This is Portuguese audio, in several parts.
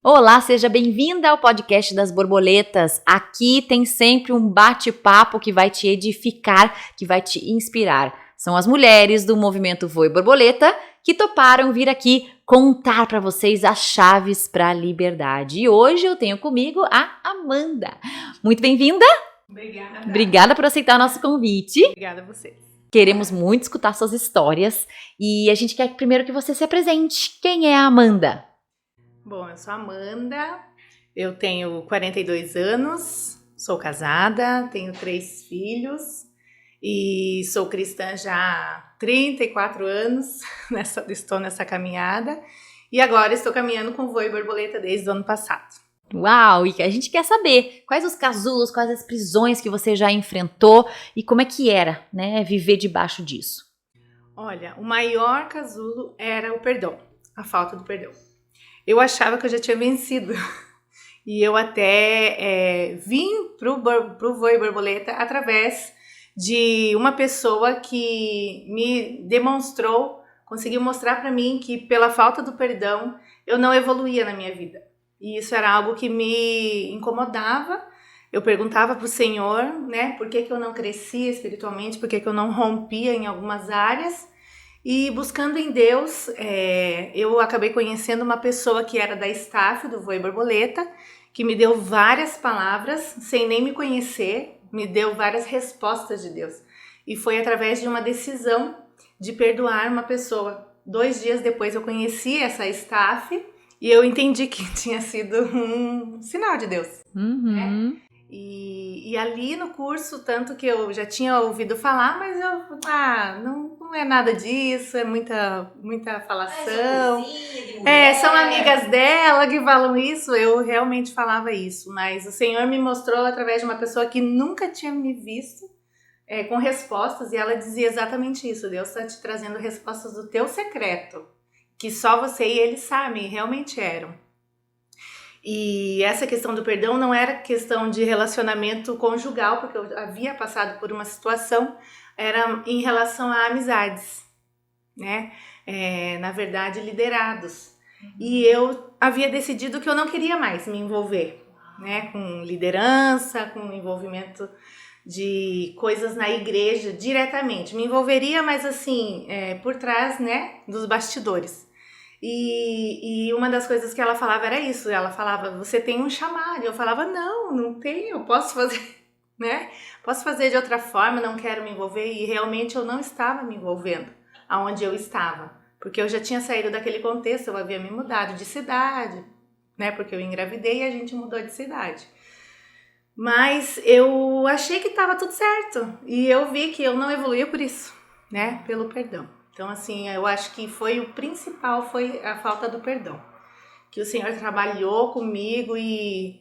Olá, seja bem-vinda ao podcast das borboletas. Aqui tem sempre um bate-papo que vai te edificar, que vai te inspirar. São as mulheres do movimento Voe Borboleta que toparam vir aqui contar para vocês as chaves para a liberdade. E hoje eu tenho comigo a Amanda. Muito bem-vinda. Obrigada. Obrigada por aceitar o nosso convite. Obrigada a você. Queremos muito escutar suas histórias e a gente quer primeiro que você se apresente. Quem é a Amanda? Bom, eu sou a Amanda, eu tenho 42 anos, sou casada, tenho 3 filhos e sou cristã já há 34 anos, estou nessa caminhada e agora estou caminhando com Voe Borboleta desde o ano passado. Uau! E a gente quer saber quais os casulos, quais as prisões que você já enfrentou e como é que era, né, viver debaixo disso. Olha, o maior casulo era o perdão, a falta do perdão. Eu achava que eu já tinha vencido e eu até vim pro Voe Borboleta através de uma pessoa que me demonstrou, conseguiu mostrar para mim que pela falta do perdão eu não evoluía na minha vida. E isso era algo que me incomodava. Eu perguntava pro Senhor, né, por que eu não crescia espiritualmente, por que eu não rompia em algumas áreas. E buscando em Deus, eu acabei conhecendo uma pessoa que era da staff do Voe Borboleta, que me deu várias palavras, sem nem me conhecer, me deu várias respostas de Deus. E foi através de uma decisão de perdoar uma pessoa. 2 dias depois eu conheci essa staff e eu entendi que tinha sido um sinal de Deus. Uhum. E ali no curso, tanto que eu já tinha ouvido falar, mas não é nada disso, é muita falação. São amigas dela que falam isso, eu realmente falava isso, mas o Senhor me mostrou através de uma pessoa que nunca tinha me visto com respostas, e ela dizia exatamente isso: Deus está te trazendo respostas do teu secreto, que só você e ele sabem, e realmente eram. E essa questão do perdão não era questão de relacionamento conjugal, porque eu havia passado por uma situação, era em relação a amizades, né? Na verdade, liderados. E eu havia decidido que eu não queria mais me envolver, né, com liderança, com envolvimento de coisas na igreja diretamente. Me envolveria, mas assim, por trás, né, dos bastidores. E uma das coisas que ela falava era isso. Ela falava, você tem um chamado. E eu falava, não tenho, eu posso fazer, né? Posso fazer de outra forma, não quero me envolver. E realmente eu não estava me envolvendo aonde eu estava, porque eu já tinha saído daquele contexto, eu havia me mudado de cidade, né? Porque eu engravidei e a gente mudou de cidade. Mas eu achei que estava tudo certo e eu vi que eu não evoluía por isso, né? Pelo perdão. Então, assim, eu acho que foi o principal, foi a falta do perdão. Que o Senhor trabalhou comigo e,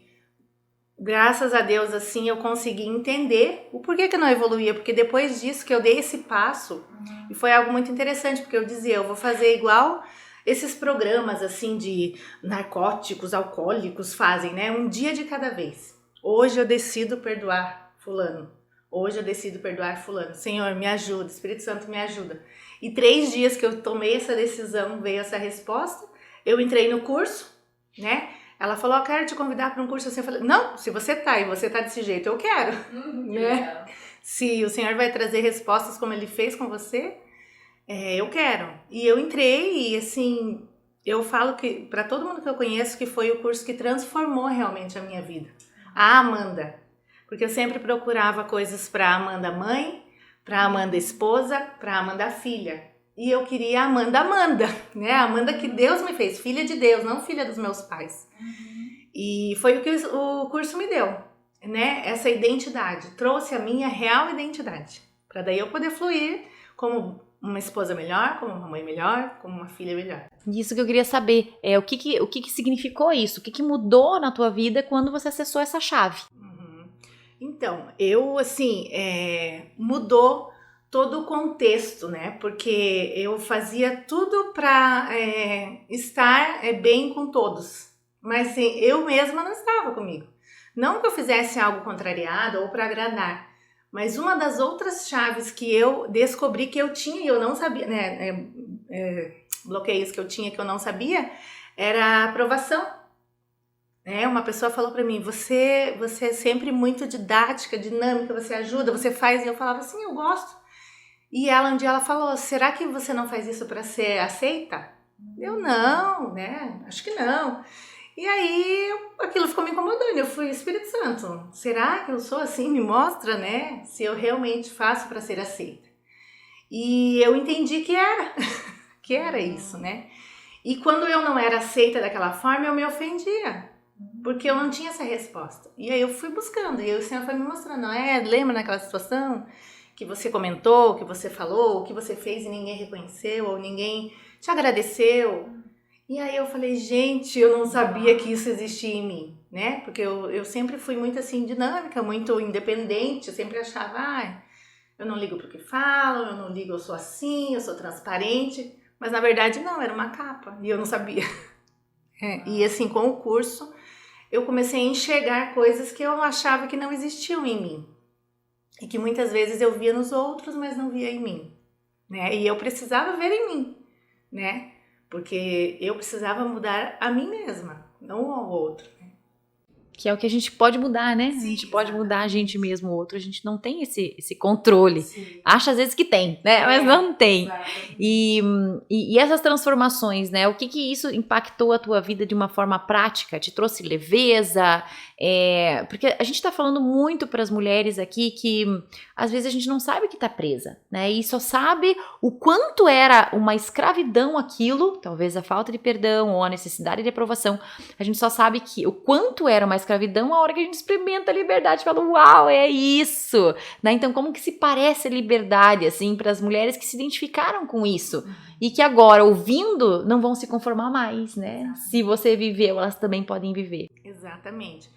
graças a Deus, assim, eu consegui entender o porquê que eu não evoluía. Porque depois disso que eu dei esse passo, e foi algo muito interessante, porque eu dizia, eu vou fazer igual esses programas, assim, de narcóticos, alcoólicos fazem, né? Um dia de cada vez. Hoje eu decido perdoar fulano. Hoje eu decido perdoar fulano. Senhor, me ajuda. Espírito Santo, me ajuda. E 3 dias que eu tomei essa decisão, veio essa resposta. Eu entrei no curso, né? Ela falou, eu quero te convidar para um curso assim. Eu falei, não, se você tá e você tá desse jeito, eu quero. Né? Se o Senhor vai trazer respostas como Ele fez com você, eu quero. E eu entrei e assim, eu falo que para todo mundo que eu conheço que foi o curso que transformou realmente a minha vida. A Amanda. Porque eu sempre procurava coisas para Amanda mãe, para Amanda esposa, para Amanda filha. E eu queria a Amanda, né? A Amanda que Deus me fez, filha de Deus, não filha dos meus pais. E foi o que o curso me deu, né? Essa identidade, trouxe a minha real identidade. Para daí eu poder fluir como uma esposa melhor, como uma mãe melhor, como uma filha melhor. Isso que eu queria saber, o que significou isso? O que mudou na tua vida quando você acessou essa chave? Então, eu, assim, mudou todo o contexto, né? Porque eu fazia tudo para estar bem com todos. Mas, assim, eu mesma não estava comigo. Não que eu fizesse algo contrariado ou para agradar. Mas uma das outras chaves que eu descobri que eu tinha e eu não sabia, né? Bloqueios que eu tinha que eu não sabia, era a aprovação. né? Uma pessoa falou para mim, você é sempre muito didática, dinâmica, você ajuda, você faz, e eu falava assim, eu gosto. E ela um dia ela falou, será que você não faz isso para ser aceita? Eu não, né? Acho que não. E aí aquilo ficou me incomodando. Eu fui, Espírito Santo, será que eu sou assim? Me mostra, né? Se eu realmente faço para ser aceita. E eu entendi que era, que era isso, né? E quando eu não era aceita daquela forma, eu me ofendia, porque eu não tinha essa resposta. E aí eu fui buscando, e aí o Senhor foi me mostrando, lembra naquela situação que você comentou, que você falou, que você fez e ninguém reconheceu, ou ninguém te agradeceu. E aí eu falei, gente, eu não sabia que isso existia em mim, né? Porque eu sempre fui muito assim, dinâmica, muito independente, eu sempre achava, eu não ligo pro que falam, eu não ligo, eu sou assim, eu sou transparente. Mas na verdade não, era uma capa, e eu não sabia. E assim, com o curso, eu comecei a enxergar coisas que eu achava que não existiam em mim. E que muitas vezes eu via nos outros, mas não via em mim, né? E eu precisava ver em mim, né? Porque eu precisava mudar a mim mesma, não ao outro. Que é o que a gente pode mudar, né? Sim, a gente pode exatamente. mudar a gente mesmo, o outro. A gente não tem esse controle. Sim. Acha às vezes que tem, né? Mas não tem. Exatamente. E essas transformações, né? O que isso impactou a tua vida de uma forma prática? Te trouxe leveza? Porque a gente está falando muito para as mulheres aqui que às vezes a gente não sabe que está presa, né? E só sabe o quanto era uma escravidão aquilo, talvez a falta de perdão ou a necessidade de aprovação. A gente só sabe que o quanto era uma escravidão a hora que a gente experimenta a liberdade, fala, uau, é isso, né? Então, como que se parece a liberdade, assim, para as mulheres que se identificaram com isso e que agora, ouvindo, não vão se conformar mais, né? Se você viveu, elas também podem viver. Exatamente.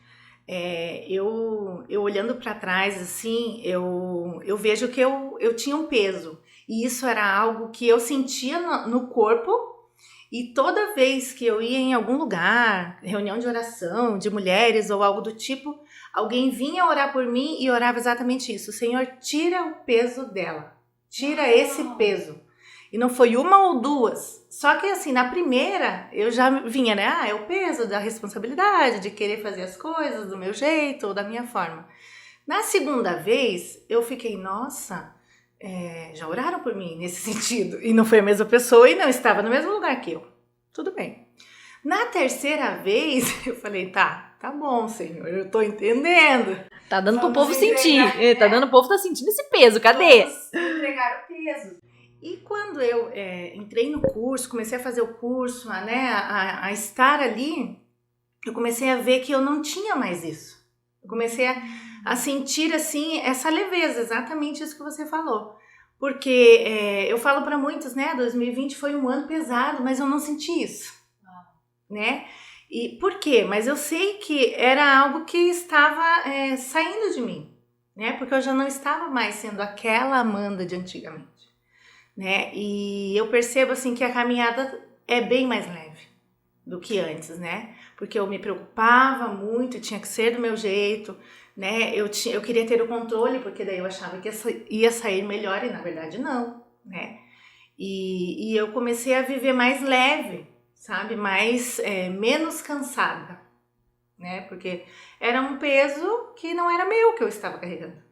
Eu olhando para trás, assim, eu vejo que eu tinha um peso. E isso era algo que eu sentia no corpo. E toda vez que eu ia em algum lugar, reunião de oração, de mulheres ou algo do tipo, alguém vinha orar por mim e orava exatamente isso. Senhor, tira o peso dela. Tira esse peso. E não foi uma ou duas. Só que assim, na primeira, eu já vinha, né? É o peso da responsabilidade, de querer fazer as coisas do meu jeito ou da minha forma. Na segunda vez, eu fiquei, nossa, já oraram por mim nesse sentido. E não foi a mesma pessoa e não estava no mesmo lugar que eu. Tudo bem. Na terceira vez, eu falei, tá bom, Senhor, eu tô entendendo. Tá dando pro povo entregar, sentir. Tá dando pro povo tá sentindo esse peso, cadê? Vamos entregar o peso. E quando eu entrei no curso, comecei a fazer o curso, a estar ali, eu comecei a ver que eu não tinha mais isso. Eu comecei a sentir, assim, essa leveza, exatamente isso que você falou. Porque eu falo para muitos, né, 2020 foi um ano pesado, mas eu não senti isso, né? E por quê? Mas eu sei que era algo que estava saindo de mim, né? Porque eu já não estava mais sendo aquela Amanda de antigamente. Né? E eu percebo assim que a caminhada é bem mais leve do que antes, né? Porque eu me preocupava muito, tinha que ser do meu jeito, né? Eu queria ter o controle, porque daí eu achava que ia sair melhor e na verdade não, né? E eu comecei a viver mais leve, sabe? Menos cansada, né? Porque era um peso que não era meu que eu estava carregando.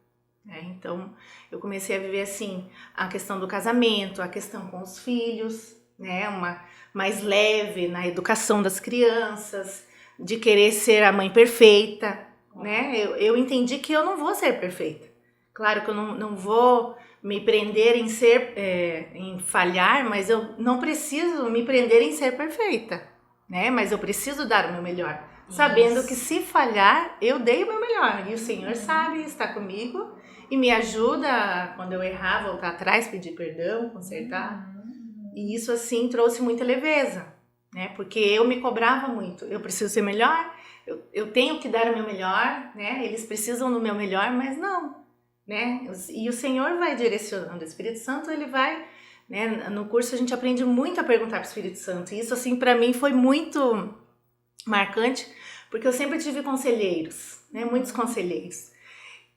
Então, eu comecei a viver assim, a questão do casamento, a questão com os filhos, né? Uma mais leve na educação das crianças, de querer ser a mãe perfeita, né? Eu entendi que eu não vou ser perfeita. Claro que eu não vou me prender em falhar, mas eu não preciso me prender em ser perfeita, né? Mas eu preciso dar o meu melhor, sabendo que se falhar, eu dei o meu melhor. E o Senhor sabe, está comigo. E me ajuda, quando eu errar, voltar atrás, pedir perdão, consertar. E isso, assim, trouxe muita leveza, né? Porque eu me cobrava muito. Eu preciso ser melhor, eu tenho que dar o meu melhor, né? Eles precisam do meu melhor, mas não, né? E o Senhor vai direcionando. O Espírito Santo, ele vai, né? No curso a gente aprende muito a perguntar para o Espírito Santo. E isso, assim, para mim foi muito marcante, porque eu sempre tive conselheiros, né? Muitos conselheiros.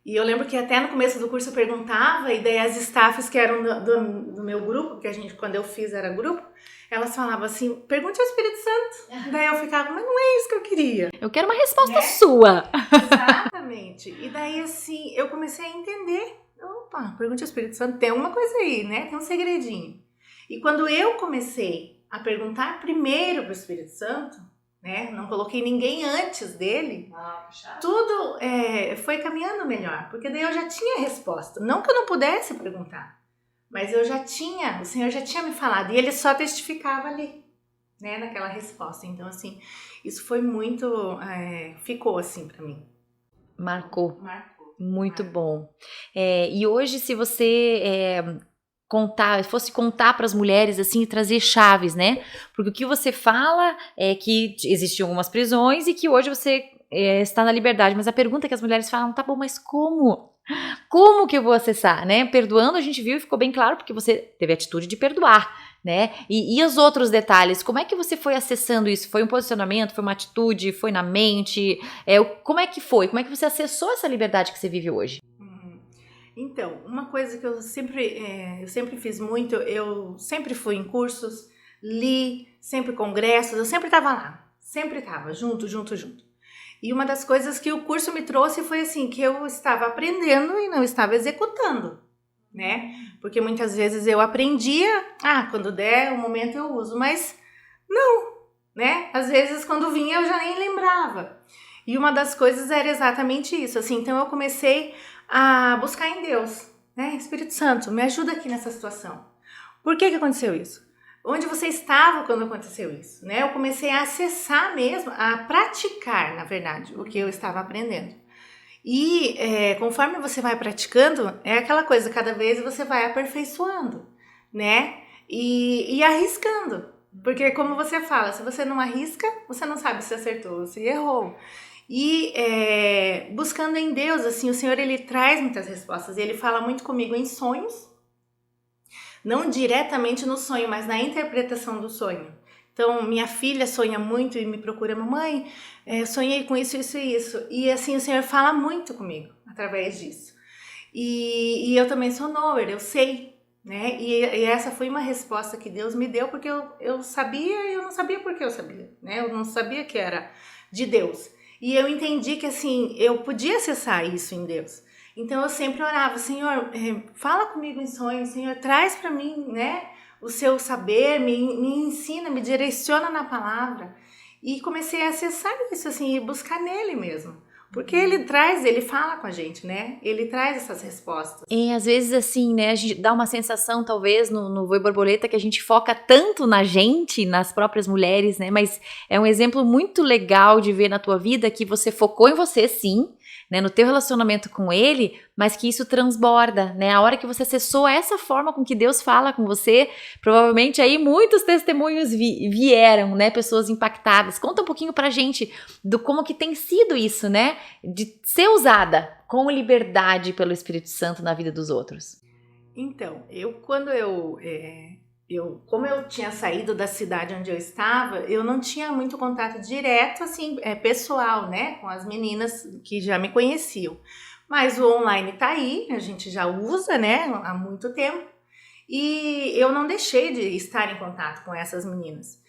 E eu lembro que até no começo do curso eu perguntava, e daí as staffs que eram do meu grupo, que quando eu fiz era grupo, elas falavam assim, pergunte ao Espírito Santo. Daí eu ficava, mas não é isso que eu queria. Eu quero uma resposta sua. Exatamente. E daí assim, eu comecei a entender, opa, pergunte ao Espírito Santo, tem uma coisa aí, né? Tem um segredinho. E quando eu comecei a perguntar primeiro para o Espírito Santo, né? Não coloquei ninguém antes dele. Tudo foi caminhando melhor, porque daí eu já tinha a resposta. Não que eu não pudesse perguntar, mas o Senhor já tinha me falado, e ele só testificava ali, né? Naquela resposta. Então, assim, isso foi muito, ficou assim para mim. Marcou. Muito bom. E hoje, se você fosse contar para as mulheres assim e trazer chaves, né? Porque o que você fala é que existiam algumas prisões e que hoje você está na liberdade. Mas a pergunta que as mulheres falam, tá bom, mas como? Como que eu vou acessar, né? Perdoando, a gente viu e ficou bem claro porque você teve a atitude de perdoar, né? E os outros detalhes, como é que você foi acessando isso? Foi um posicionamento, foi uma atitude, foi na mente? Como é que foi? Como é que você acessou essa liberdade que você vive hoje? Então, uma coisa que eu sempre fiz muito, eu sempre fui em cursos, li, sempre congressos, eu sempre estava lá, sempre estava, junto. E uma das coisas que o curso me trouxe foi assim, que eu estava aprendendo e não estava executando, né? Porque muitas vezes eu aprendia, quando der o momento eu uso, mas não, né? Às vezes quando vinha eu já nem lembrava. E uma das coisas era exatamente isso, assim, então eu comecei a buscar em Deus, né? Espírito Santo, me ajuda aqui nessa situação. Por que aconteceu isso? Onde você estava quando aconteceu isso, né? Eu comecei a acessar mesmo, a praticar, na verdade, o que eu estava aprendendo. E conforme você vai praticando, é aquela coisa, cada vez você vai aperfeiçoando, né? E arriscando. Porque como você fala, se você não arrisca, você não sabe se acertou ou se errou. E buscando em Deus, assim, o Senhor, ele traz muitas respostas. Ele fala muito comigo em sonhos, não diretamente no sonho, mas na interpretação do sonho. Então, minha filha sonha muito e me procura, mamãe, sonhei com isso, isso e isso. E assim, o Senhor fala muito comigo através disso. E eu também sou knower, eu sei, né? E essa foi uma resposta que Deus me deu, porque eu sabia e eu não sabia por que eu sabia, né? Eu não sabia que era de Deus. E eu entendi que, assim, eu podia acessar isso em Deus. Então, eu sempre orava, Senhor, fala comigo em sonhos, Senhor, traz para mim, né, o seu saber, me ensina, me direciona na palavra. E comecei a acessar isso, assim, e buscar nele mesmo. Porque ele fala com a gente, né? Ele traz essas respostas. Às vezes assim, né, a gente dá uma sensação, talvez, no Voe Borboleta, que a gente foca tanto na gente, nas próprias mulheres, né, mas é um exemplo muito legal de ver na tua vida que você focou em você, sim, né, no teu relacionamento com ele, mas que isso transborda, né, a hora que você acessou essa forma com que Deus fala com você, provavelmente aí muitos testemunhos vieram, né, pessoas impactadas. Conta um pouquinho pra gente do como que tem sido isso, né, de ser usada com liberdade pelo Espírito Santo na vida dos outros. Então, como eu tinha saído da cidade onde eu estava, eu não tinha muito contato direto, assim, pessoal, né, com as meninas que já me conheciam. Mas o online tá aí, a gente já usa, né, há muito tempo. E eu não deixei de estar em contato com essas meninas.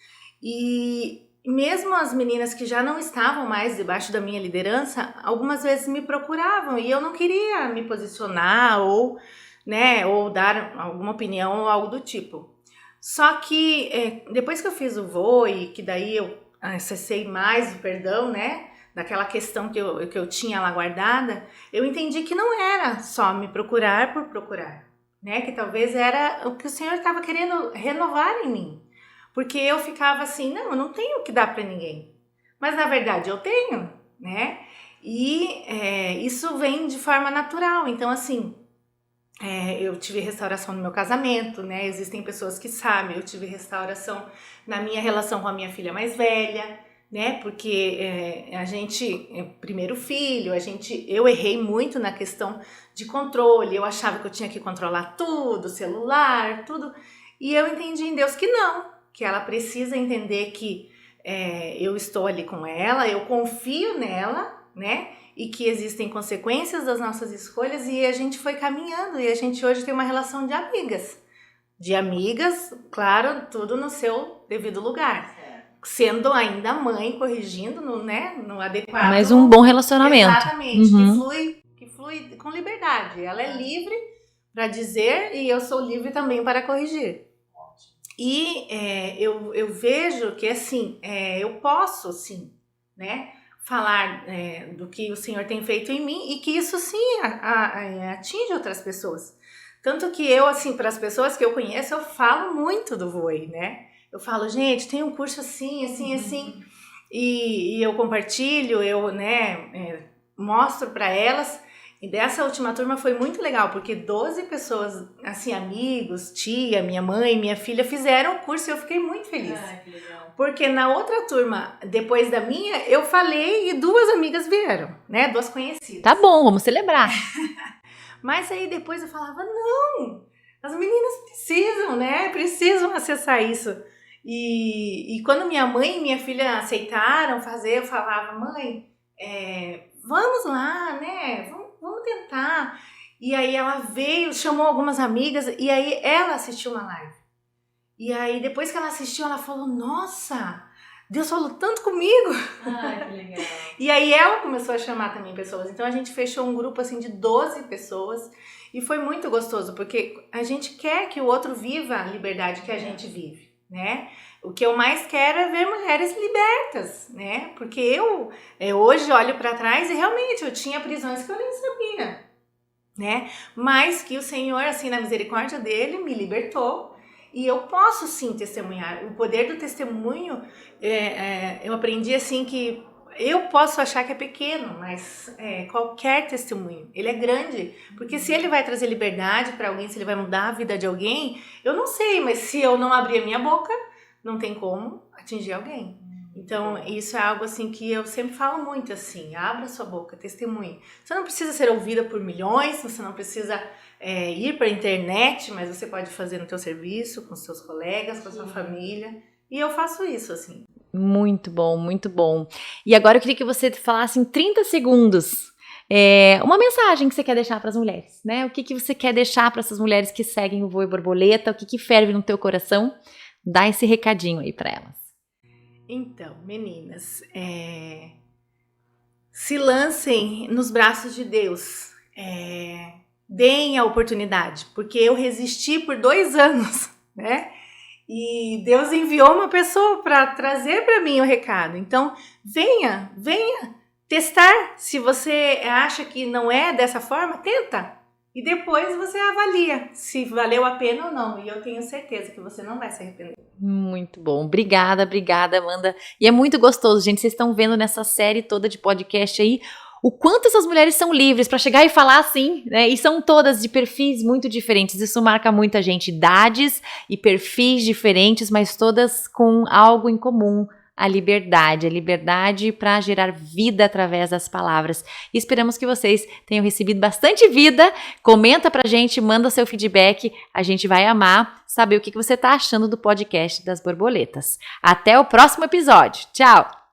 E mesmo as meninas que já não estavam mais debaixo da minha liderança, algumas vezes me procuravam e eu não queria me posicionar ou, né, ou dar alguma opinião ou algo do tipo. Só que depois que eu fiz o Voe, que daí eu acessei mais o perdão, né, daquela questão que eu tinha lá guardada, eu entendi que não era só me procurar por procurar, né, que talvez era o que o Senhor estava querendo renovar em mim. Porque eu ficava assim, não, eu não tenho o que dar para ninguém. Mas na verdade eu tenho, né? E isso vem de forma natural. Então, assim, eu tive restauração no meu casamento, né? Existem pessoas que sabem, eu tive restauração na minha relação com a minha filha mais velha, né? Porque a gente, primeiro filho, eu errei muito na questão de controle. Eu achava que eu tinha que controlar tudo, celular, tudo. E eu entendi em Deus que não. Que ela precisa entender que eu estou ali com ela, eu confio nela, né? E que existem consequências das nossas escolhas e a gente foi caminhando e a gente hoje tem uma relação de amigas. De amigas, claro, tudo no seu devido lugar. Sendo ainda mãe, corrigindo no adequado. Mas um bom relacionamento. Exatamente, que flui com liberdade. Ela é livre para dizer e eu sou livre também para corrigir. E eu vejo que assim, eu posso sim, né, falar do que o Senhor tem feito em mim e que isso sim atinge outras pessoas. Tanto que eu, assim, para as pessoas que eu conheço, eu falo muito do Voe, né? Eu falo, gente, tem um curso assim, assim, assim, e eu compartilho, eu, mostro para elas. E dessa última turma foi muito legal, porque 12 pessoas, assim, amigos, tia, minha mãe, minha filha, fizeram o curso e eu fiquei muito feliz. Que legal. Porque na outra turma, depois da minha, eu falei e 2 amigas vieram, né? 2 conhecidas. Tá bom, vamos celebrar. Mas aí depois eu falava, não, as meninas precisam, né? Precisam acessar isso. E quando minha mãe e minha filha aceitaram fazer, eu falava, mãe, vamos lá, né? Vamos tentar. E aí ela veio, chamou algumas amigas e aí ela assistiu uma live. E aí depois que ela assistiu, ela falou, nossa, Deus falou tanto comigo. Que legal. E aí ela começou a chamar também pessoas. Então a gente fechou um grupo assim de 12 pessoas e foi muito gostoso, porque a gente quer que o outro viva a liberdade que a gente vive, né? O que eu mais quero é ver mulheres libertas, né? Porque eu hoje olho para trás e realmente eu tinha prisões que eu nem sabia, né? Mas que o Senhor, assim, na misericórdia dele, me libertou. E eu posso sim testemunhar. O poder do testemunho, eu aprendi assim que eu posso achar que é pequeno, mas qualquer testemunho, ele é grande. Porque se ele vai trazer liberdade para alguém, se ele vai mudar a vida de alguém, eu não sei, mas se eu não abrir a minha boca, não tem como atingir alguém. Então, isso é algo assim que eu sempre falo muito assim, abra sua boca, testemunhe. Você não precisa ser ouvida por milhões, você não precisa ir para a internet, mas você pode fazer no teu serviço, com seus colegas, com a sua família. E eu faço isso, assim. Muito bom, muito bom. E agora eu queria que você falasse em 30 segundos uma mensagem que você quer deixar para as mulheres, né? O que você quer deixar para essas mulheres que seguem o Voe Borboleta, o que ferve no teu coração? Dá esse recadinho aí para elas. Então, meninas, se lancem nos braços de Deus, deem a oportunidade, porque eu resisti por 2 anos, né? E Deus enviou uma pessoa para trazer para mim o recado. Então, venha testar. Se você acha que não é dessa forma, tenta. E depois você avalia se valeu a pena ou não. E eu tenho certeza que você não vai se arrepender. Muito bom. Obrigada, Amanda. E é muito gostoso, gente. Vocês estão vendo nessa série toda de podcast aí o quanto essas mulheres são livres para chegar e falar assim, né? E são todas de perfis muito diferentes. Isso marca muita gente. Idades e perfis diferentes, mas todas com algo em comum. A liberdade para gerar vida através das palavras. E esperamos que vocês tenham recebido bastante vida. Comenta pra gente, manda seu feedback. A gente vai amar saber o que você tá achando do podcast das borboletas. Até o próximo episódio. Tchau!